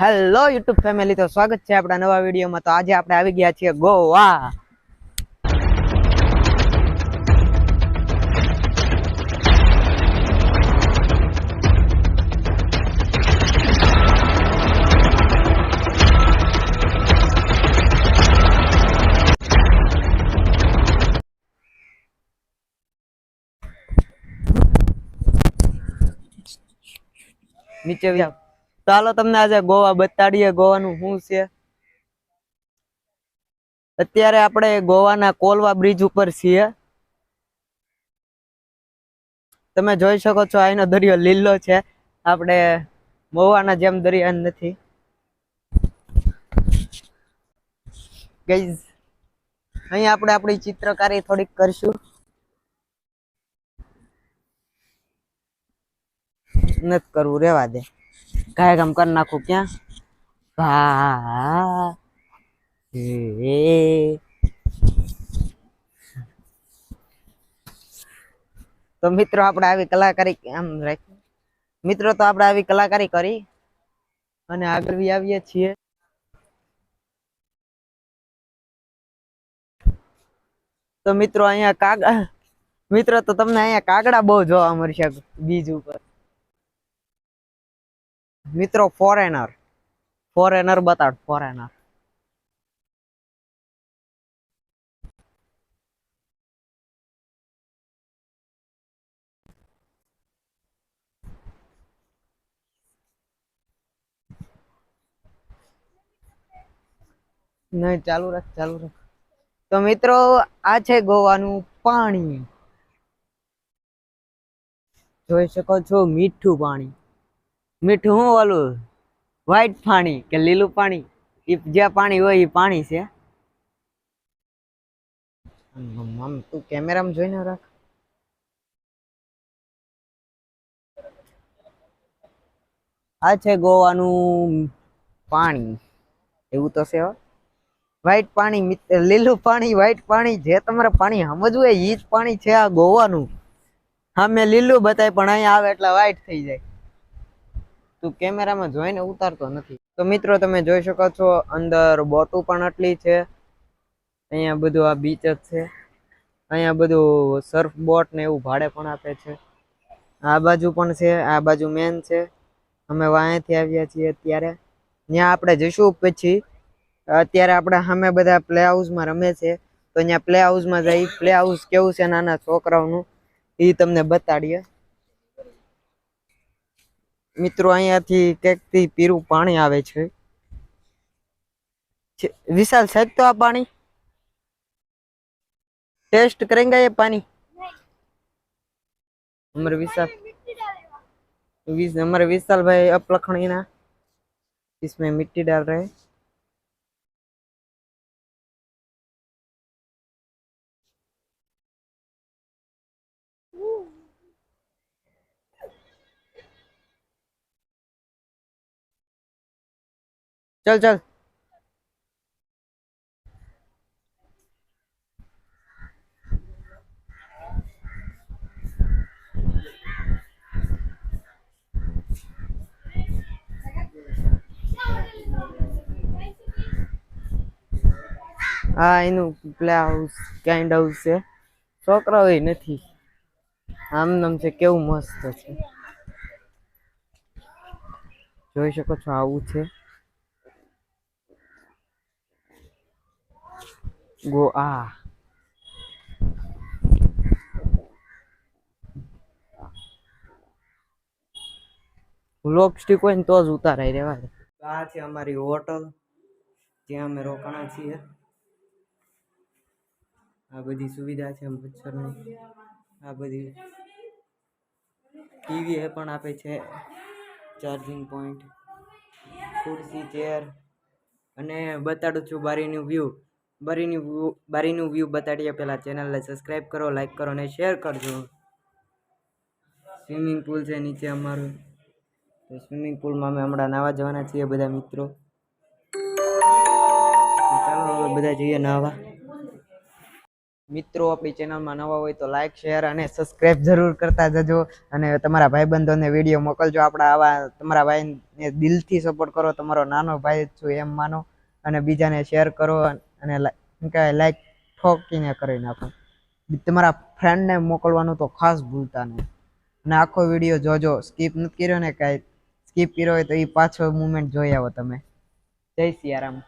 Hello YouTube family, તો સ્વાગત છે આપણા નવા વિડીયોમાં। તો આજે આપણે આવી ગયા છીએ ગોવા। નીચે જાવ, ચાલો તમને આજે ગોવા બતાડીએ ગોવાનું શું છે। અત્યારે આપણે ગોવાના કોલવા બ્રિજ ઉપર છીએ। તમે જોઈ શકો છો અહીંનો દરિયો લીલો છે, આપણે ગોવાના જેમ દરિયા નથી ગાઈઝ। અહીં આપણે આપણી ચિત્રકારી થોડીક કરશું। નથી કરવું, રેવા દે, કાંઈ કામ કરી નાખું। ક્યાં ભા તો મિત્રો આપણે આવી કલાકારી આમ રાખી, મિત્રો તો આપણે આવી કલાકારી કરી અને આગળ આવીએ છીએ। તો મિત્રો અહીંયા મિત્રો તો તમને અહીંયા કાગડા બહુ જોવા મળશે બીજ ઉપર। મિત્રો ફોરેનર બતાડ, ફોરેનર। નહીં, ચાલુ રાખ, ચાલુ રાખ। તો મિત્રો આ છે ગોવાનું પાણી, જોઈ શકો છો મીઠું પાણી। મીઠું હું ઓલું વ્હાઈટ પાણી કે લીલું પાણી, જે પાણી હોય એ પાણી છે। તું કેમેરામાં જોઈને રાખ। આ છે ગોવાનું પાણી, એવું તો છે વ્હાઈટ પાણી, લીલું પાણી, વ્હાઈટ પાણી, જે તમારે પાણી સમજવું હોય એ જ પાણી છે આ ગોવાનું। હા, મેં લીલું બતાય પણ અહીંયા આવે એટલે વ્હાઈટ થઈ જાય। તું કેમેરામાં જોઈને ઉતારતો નથી। તો મિત્રો તમે જોઈ શકો છો અંદર બોટું પણ આટલી છે। અહીંયા બધું આ બીચ જ છે, અહીંયા બધું સર્ફ બોટ ને એવું ભાડે પણ આપે છે। આ બાજુ પણ છે, આ બાજુ મેન છે। અમે વાંયથી આવ્યા છીએ અત્યારે, ત્યાં આપણે જઈશું પછી। અત્યારે આપણે સામે બધા પ્લે હાઉસમાં રમે છે, તો અહીંયા પ્લે હાઉસમાં જઈ પ્લે હાઉસ કેવું છે નાના છોકરાઓનું એ તમને બતાડીએ। મિત્રો અહીંયાથી ક્યાંકથી પીરું પાણી આવે છે। વિશાલ સાહેબ, તો આ પાણી टेस्ट करेंगे ये पानी? हमारे विशाल भाई अपलखणी ना इसमें मिट्टी डाल रहे हैं। चल चल, આ એનું પ્લે હાઉસ કાઇન્ડ હાઉસ છે, છોકરાઓ નથી, આમ નામ છે, કેવું મસ્ત છે, જોઈ શકો છો આવું છે ગોવા। વ્લોગ સ્ટીક હોય ને તો જ ઉતારાય, રેવા દે। આ છે અમારી હોટલ, ત્યાં અમે રોકાણા છીએ। આ બધી સુવિધા છે મચ્છરની, આ બધી ટીવી એ પણ આપે છે, ચાર્જિંગ પોઈન્ટ, ખુરશી, ચેર, અને બતાડું છું બારીનું વ્યૂ। બારીનું વ્યૂ બતાડીએ પહેલા ચેનલને સબસ્ક્રાઇબ કરો, લાઈક કરો અને શેર કરજો। સ્વિમિંગ પુલ છે નીચે અમારું, તો સ્વિમિંગ પુલમાં અમે હમણાં નાવા જવાના છીએ બધા મિત્રો। ચાલો હવે બધા જઈએ નાવા। મિત્રો આપણી ચેનલમાં નવા હોય તો લાઈક શેર અને સબસ્ક્રાઇબ જરૂર કરતા જજો અને તમારા ભાઈબંધોને વિડીયો મોકલજો. આપણા આવા તમારા ભાઈને દિલથી સપોર્ટ કરો, તમારો નાનો ભાઈ છું એમ માનો અને બીજાને શેર કરો અને લાઈક ઠોકીને કરી નાખો. તમારા ફ્રેન્ડને મોકલવાનું તો ખાસ ભૂલતા નહીં અને આખો વિડીયો જોજો. સ્કીપ નથી કર્યો ને કાંઈ, સ્કીપ કર્યો હોય તો એ પાછો મુમેન્ટ જોઈ આવો તમે. જય સિયારામ.